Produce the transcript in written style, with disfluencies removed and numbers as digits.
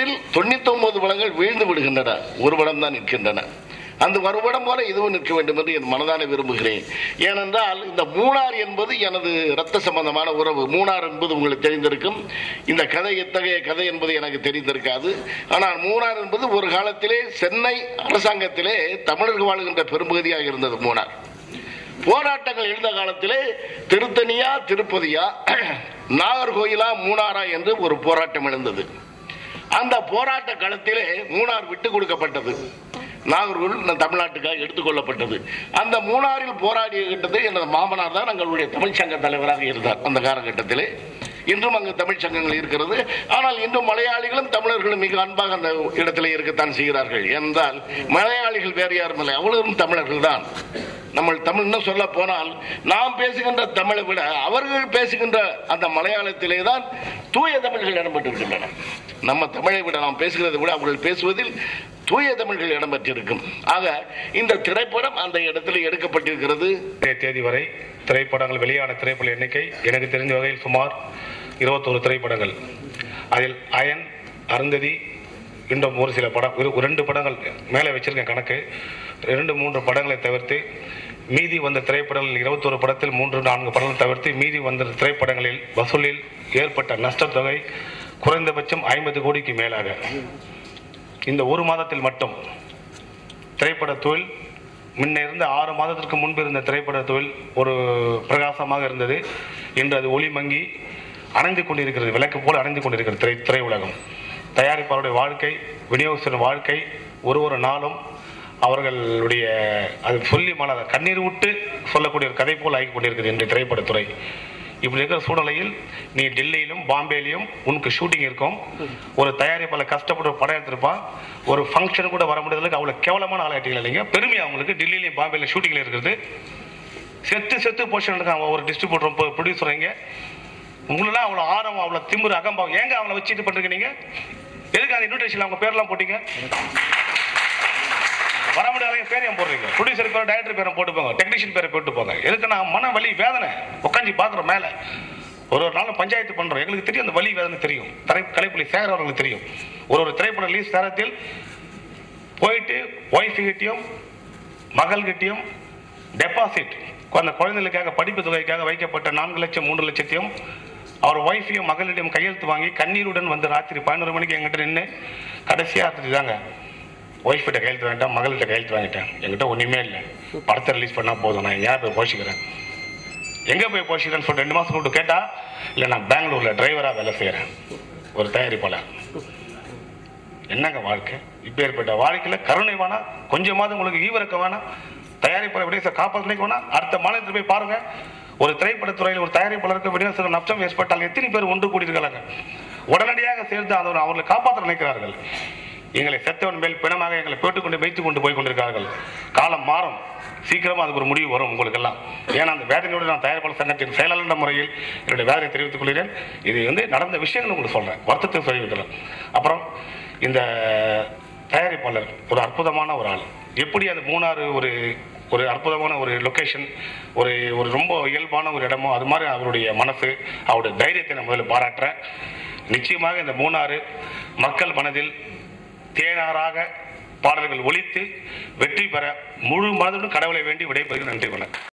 100இல் 99 படங்கள் வீழ்ந்து விடுகின்றன, ஒரு படம் தான் நிற்கின்றன. அந்த ஒரு படம் போல இதுவும் நிற்க வேண்டும் என்று என் மனதான விரும்புகிறேன். ஏனென்றால் இந்த மூணார் என்பது எனது இரத்த சம்பந்தமான உறவு. மூணார் என்பது உங்களுக்கு தெரிந்திருக்கும். இந்த கதை எத்தகைய கதை என்பது எனக்கு தெரிந்திருக்காது. ஆனால் மூணார் என்பது ஒரு காலத்திலே சென்னை அரசாங்கத்திலே தமிழர்கள் வாழ்கின்ற பெரும்பகுதியாக இருந்தது மூணார். போராட்டங்கள் எழுந்த காலத்திலே திருத்தணியா திருப்பதியா நாகர்கோயிலா மூணாரா என்று ஒரு போராட்டம் எழுந்தது. அந்த போராட்ட காலத்திலே மூணார் விட்டுக் கொடுக்கப்பட்டது, நாகர்கோவில் தமிழ்நாட்டுக்காக எடுத்துக்கொள்ளப்பட்டது. அந்த மூணாரில் போராடிய எனது மாமனார் தான் எங்களுடைய தமிழ்ச்சங்க தலைவராக இருந்தார் அந்த காலகட்டத்திலே. இன்றும் அங்கு தமிழ் சங்கங்கள் இருக்கிறது. ஆனால் இன்றும் மலையாளிகளும் தமிழர்களும் மிக அன்பாக அந்த இடத்திலே இருக்கத்தான் செய்கிறார்கள். என்றால் மலையாளிகள் வேறு யாரும் இல்லை, அவர்களும் தமிழர்கள் தான். நம்ம தமிழ்னு சொல்ல போனால் நாம் பேசுகின்ற தமிழை விட அவர்கள் பேசுகின்ற அந்த மலையாளத்திலே தான் தூய தமிழ்கள் இடம்பெற்றிருக்கின்றன. நம்ம தமிழை விட நாம் பேசுகிறதை விட அவர்கள் பேசுவதில் தூய தமிழ்கள் இடம்பெற்றிருக்கும். ஆக இந்த திரைப்படம் அந்த இடத்தில் எடுக்கப்பட்டிருக்கிறது. தேதி வரை திரைப்படங்கள் வெளியான திரைப்பட எண்ணிக்கை எனக்கு தெரிந்த வகையில் சுமார் 21 திரைப்படங்கள். அதில் அயன், அருந்ததி, இன்னும் ஒரு சில படம், 2 படங்கள் மேலே வச்சிருக்கேன் கணக்கு. 2-3 படங்களை தவிர்த்து மீதி வந்த திரைப்படங்கள் 21 படத்தில் 3-4 படங்கள் தவிர்த்து மீதி வந்த திரைப்படங்களில் வசூலில் ஏற்பட்ட நஷ்டத்தொகை குறைந்தபட்சம் 50 கோடிக்கு மேலாக. இந்த ஒரு மாதத்தில் மட்டும் திரைப்பட தொழில் முன்ன இருந்த 6 மாதத்திற்கு முன்பு இருந்த திரைப்பட தொழில் ஒரு பிரகாசமாக இருந்தது. இன்று அது ஒளி மங்கி அணைந்து கொண்டிருக்கிறது, விளக்கு போல் அணைந்து கொண்டிருக்கிறது திரையுலகம். தயாரிப்பாளருடைய வாழ்க்கை, விநியோகஸ்தரின் வாழ்க்கை ஒரு நாளும் அவர்களுடைய அது சொல்லி மனதை கண்ணீர் விட்டு சொல்லக்கூடிய ஒரு கதை போல் ஆகி கொண்டிருக்கிறது இன்றைய திரைப்படத்துறை. இப்படி இருக்கிற சூழ்நிலையில் நீ டெல்லியிலும் பாம்பேலையும் உனக்கு ஷூட்டிங் இருக்கும், ஒரு தயாரிப்பாளர் கஷ்டப்பட்டு படம் எடுத்திருப்பான், ஒரு ஃபங்க்ஷன் கூட வர முடியாததுக்கு அவ்வளோ கேவலமான ஆளாயிட்டீங்களா நீங்கள்? பெருமையாக அவங்களுக்கு டெல்லியிலையும் பாம்பேலையும் ஷூட்டிங்கில் இருக்கிறது. செத்து போர்ஷன் இருக்காங்க ஒரு டிஸ்ட்ரிபியூட்டர் ப்ரொடியூசர். இங்கே உங்களெல்லாம் அவ்வளோ ஆரம், அவ்வளோ திமுரு அகம்பாவம் ஏங்க அவளை வச்சு இது பண்ணுறீங்க? நீங்கள் எதுக்கு அந்த இன்விடேஷன் அவங்க பேர்லாம் போட்டீங்க? வர முடியாத பேரையும் போடுறீங்க, ப்ரொடியூசர் பேர், டைரக்டர் பேரை போட்டு போங்க, டெக்னீஷியன் பேரை போட்டு போங்க. எதுக்கு? நான் மன வலி வேதனை உட்காந்து பார்க்குறோம். மேலே ஒரு நாளும் பஞ்சாயத்து பண்ணுறோம், எங்களுக்கு தெரியும் அந்த வலி வேதனை தெரியும். கலைப்புலி சேகர் அவர்களுக்கு தெரியும். ஒரு திரைப்பட ரிலீஸ் நேரத்தில் போயிட்டு ஒய்ஃப்கிட்டையும் மகள்கிட்டையும் டெபாசிட் அந்த குழந்தைகளுக்காக படிப்பு தொகைக்காக வைக்கப்பட்ட 4 லட்சம் 3 லட்சத்தையும் அவர் ஒய்ஃபையும் மகளிடம் கையெழுத்து வாங்கி கண்ணீருடன் வந்து ராத்திரி 11 மணிக்கு எங்கிட்ட நின்று கடைசியாக ராத்திரி தாங்க ஒய்ஃப்கிட்ட கையெழுத்து வாங்கிட்டேன், மகள்கிட்ட கையெழுத்து வாங்கிட்டேன். என்கிட்ட ஒன்றுமே இல்லை, படத்தை ரிலீஸ் பண்ணால் போதும், நான் எங்கேயா போய் போஷிக்கிறேன். எங்கே போய் போஷிக்கிறேன்னு சொல்லிட்டு 2 மாதம் கூப்பிட்டு கேட்டால், இல்லை நான் பெங்களூரில் டிரைவராக வேலை செய்கிறேன், ஒரு தயாரிப்பாளர். என்னங்க வாழ்க்கை? இப்போ ஏற்பட்ட வாழ்க்கையில் கருணை வேணாம், கொஞ்சமாவது உங்களுக்கு ஈவிரக்கம் வேணாம், தயாரிப்பாளர் விடேச காப்பாற்றினைக்கு வேணாம். அடுத்த மாநிலத்தில் போய் பாருங்க, ஒரு திரைப்படத்துறையில் ஒரு தயாரிப்பாளருக்கு விடேச நஷ்டம் ஏற்பட்டால் எத்தனை பேர் ஒன்று கூடியிருக்கிறாங்க. உடனடியாக சேர்ந்து அவர்களை காப்பாற்ற நினைக்கிறார்கள். எங்களை செத்தவன் மேல் பிணமாக எங்களை போட்டுக்கொண்டு வைத்துக் கொண்டு போய் கொண்டிருக்கிறார்கள். காலம் மாறும், சீக்கிரமாக அதுக்கு ஒரு முடிவு வரும் உங்களுக்கெல்லாம். ஏன்னா அந்த வேதனையோடு நான் தயாரிப்பாளர் சங்கத்தின் செயலாளர் முறையில் என்னுடைய வேதனை தெரிவித்துக் கொள்கிறேன். இது நடந்த விஷயங்கள் உங்களுக்கு சொல்கிறேன், வருத்தத்தை சொல்லியிருக்கிறேன். அப்புறம் இந்த தயாரிப்பாளர் ஒரு அற்புதமான ஒரு ஆள். எப்படி அந்த மூணாறு ஒரு அற்புதமான ஒரு லொக்கேஷன், ஒரு ரொம்ப இயல்பான ஒரு இடமோ அது மாதிரி அவருடைய மனசு, அவருடைய தைரியத்தை நான் முதல்ல பாராட்டுறேன். நிச்சயமாக இந்த மூணாறு மக்கள் மனதில் தேனாராக பாடல்கள் ஒலித்து வெற்றி பெற முழு மனதுடன் கடவுளை வேண்டி விடைபெறுகிறேன். நன்றி, வணக்கம்.